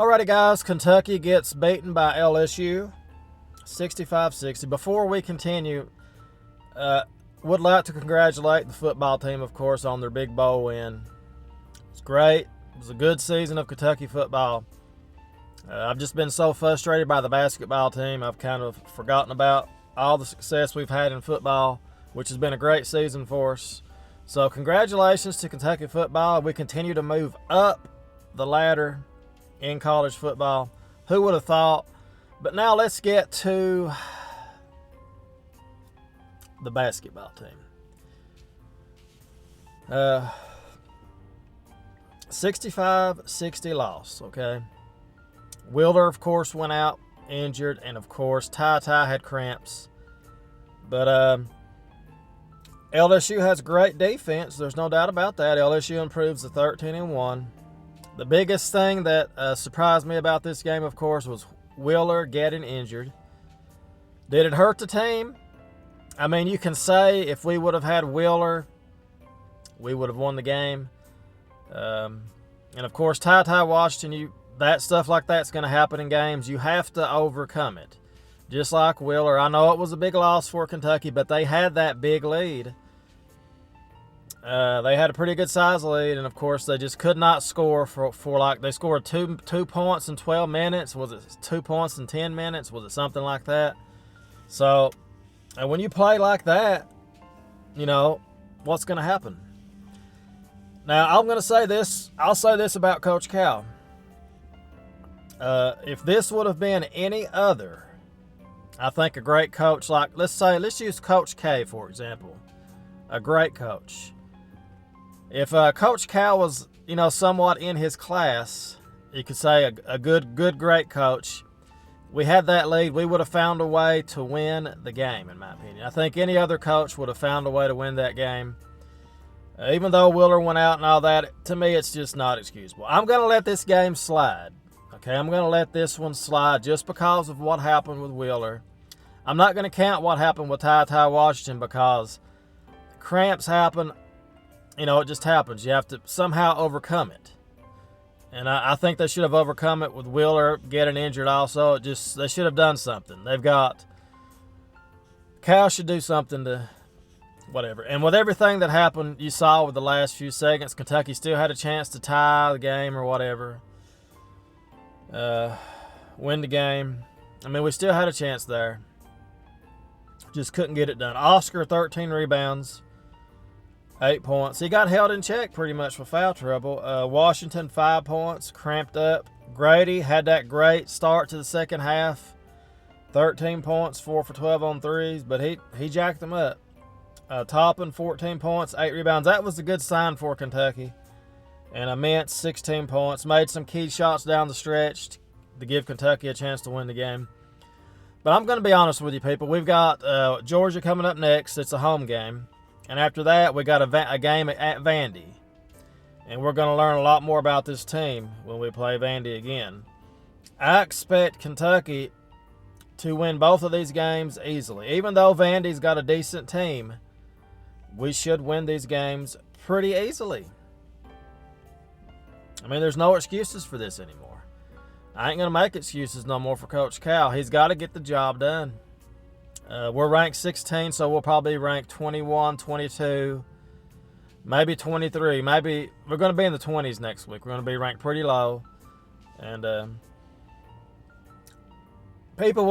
Alrighty, guys. Kentucky gets beaten by LSU, 65-60. Before we continue, would like to congratulate the football team, of course, on their big bowl win. It's great. It was a good season of Kentucky football. I've just been so frustrated by the basketball team. I've kind of forgotten about all the success we've had in football, which has been a great season for us. So congratulations to Kentucky football. We continue to move up the ladder in college football. Who would have thought? But now let's get to the basketball team. 65-60 loss, okay? Wheeler, of course, went out injured, and of course, Ty had cramps. But LSU has great defense. There's no doubt about that. LSU improves to 13-1. The biggest thing that surprised me about this game, of course, was Wheeler getting injured. Did it hurt the team? I mean, you can say if we would have had Wheeler, we would have won the game. And of course, Ty Washington, that stuff like that's going to happen in games. You have to overcome it. Just like Wheeler. I know it was a big loss for Kentucky, but they had that big lead. They had a pretty good size lead, and of course, they just could not score for like, they scored two points in 12 minutes. Was it 2 points in 10 minutes? Was it something like that? So, and when you play like that, you know, what's going to happen? Now, I'm going to say this. I'll say this about Coach Cal. If this would have been any other, I think a great coach, like, let's use Coach K, for example. A great coach. If Coach Cal was, you know, somewhat in his class, you could say a good, great coach, we had that lead, we would have found a way to win the game, in my opinion. I think any other coach would have found a way to win that game. Even though Wheeler went out and all that, to me, it's just not excusable. I'm going to let this game slide. Okay, I'm going to let this one slide just because of what happened with Wheeler. I'm not going to count what happened with Ty Washington because cramps happen. You know, it just happens. You have to somehow overcome it. And I think they should have overcome it with Wheeler getting injured also. They should have done something. Cal should do something to whatever. And with everything that happened, you saw with the last few seconds, Kentucky still had a chance to tie the game or whatever. Win the game. I mean, we still had a chance there. Just couldn't get it done. Oscar, 13 rebounds. 8 points. He got held in check pretty much for foul trouble. Washington, 5 points, cramped up. Grady had that great start to the second half. 13 points, 4 for 12 on threes, but he jacked them up. Toppin, 14 points, 8 rebounds. That was a good sign for Kentucky. And Immense, 16 points. Made some key shots down the stretch to give Kentucky a chance to win the game. But I'm going to be honest with you, people. We've got Georgia coming up next. It's a home game. And after that, we got a game at Vandy. And we're going to learn a lot more about this team when we play Vandy again. I expect Kentucky to win both of these games easily. Even though Vandy's got a decent team, we should win these games pretty easily. I mean, there's no excuses for this anymore. I ain't going to make excuses no more for Coach Cal. He's got to get the job done. We're ranked 16, so we'll probably rank 21, 22, maybe 23. Maybe we're going to be in the 20s next week. We're going to be ranked pretty low. And people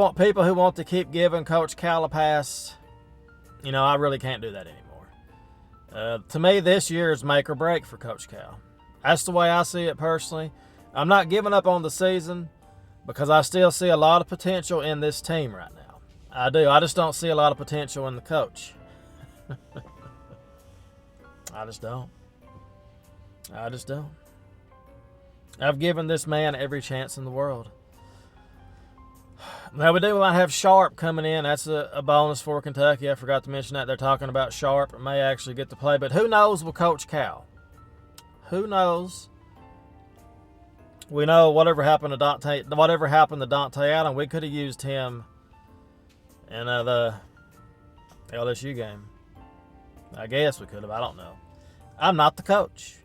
who want to keep giving Coach Cal a pass, you know, I really can't do that anymore. To me, this year is make or break for Coach Cal. That's the way I see it personally. I'm not giving up on the season because I still see a lot of potential in this team right now. I do. I just don't see a lot of potential in the coach. I just don't. I've given this man every chance in the world. Now, we might have Sharp coming in. That's a bonus for Kentucky. I forgot to mention that. They're talking about Sharp. It may actually get to play. But who knows with Coach Cal? Who knows? We know whatever happened to Dante Allen, we could have used him in the LSU game. I guess we could have. I don't know. I'm not the coach.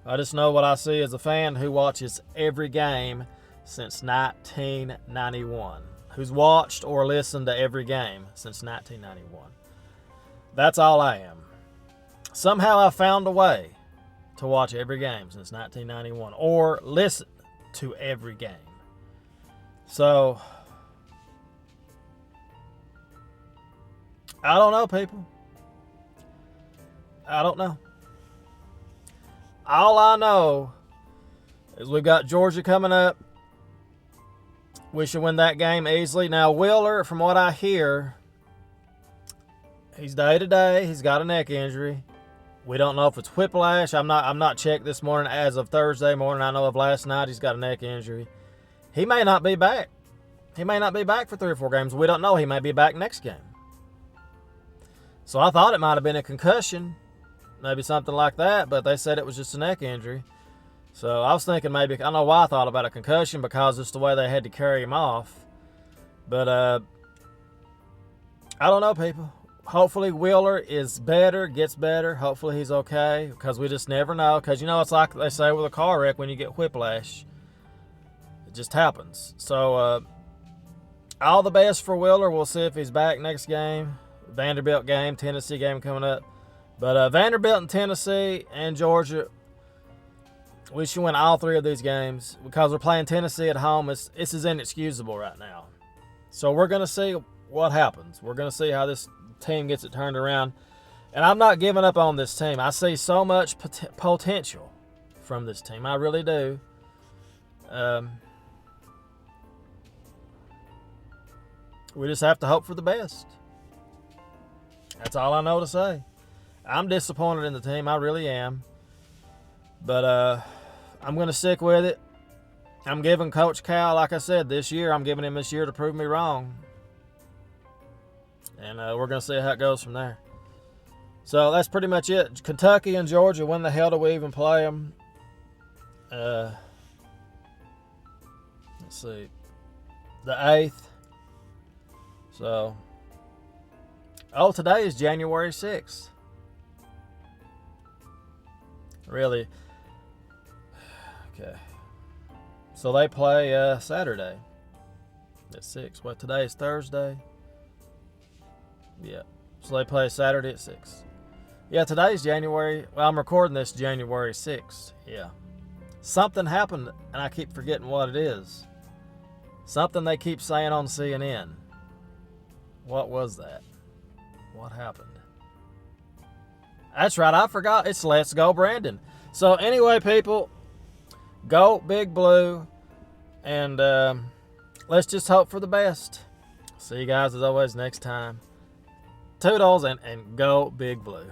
I just know what I see as a fan who watches every game since 1991. Who's watched or listened to every game since 1991. That's all I am. Somehow I found a way to watch every game since 1991 or listen to every game. So, I don't know, people. I don't know. All I know is we've got Georgia coming up. We should win that game easily. Now, Wheeler, from what I hear, he's day to day. He's got a neck injury. We don't know if it's whiplash. I'm not checked this morning. As of Thursday morning, I know of last night, he's got a neck injury. He may not be back. He may not be back for 3 or 4 games. We don't know. He may be back next game. So I thought it might have been a concussion, maybe something like that, but they said it was just a neck injury. So I was thinking maybe, I don't know why I thought about a concussion, because it's the way they had to carry him off. But I don't know, people. Hopefully Wheeler is better, gets better. Hopefully he's okay, because we just never know. Because, it's like they say with a car wreck, when you get whiplash, it just happens. So all the best for Wheeler. We'll see if he's back next game. Vanderbilt game, Tennessee game coming up. But Vanderbilt and Tennessee and Georgia, we should win all 3 of these games, because we're playing Tennessee at home. This is inexcusable right now. So we're going to see what happens. We're going to see how this team gets it turned around. And I'm not giving up on this team. I see so much potential from this team. I really do. We just have to hope for the best. That's all I know to say. I'm disappointed in the team. I really am. But I'm going to stick with it. I'm giving Coach Cal, like I said, this year. I'm giving him this year to prove me wrong. And we're going to see how it goes from there. So that's pretty much it. Kentucky and Georgia, when the hell do we even play them? Let's see. The 8th. So, today is January 6th. Really? Okay. So they play Saturday at 6. Well, today is Thursday. Yeah. So they play Saturday at 6. Yeah, today's January. Well, I'm recording this January 6th. Yeah. Something happened, and I keep forgetting what it is. Something they keep saying on CNN. What was that? What happened? That's right, I forgot. It's Let's Go Brandon. So anyway, people, go Big Blue, and let's just hope for the best. See you guys, as always, next time. Toodles, and go Big Blue.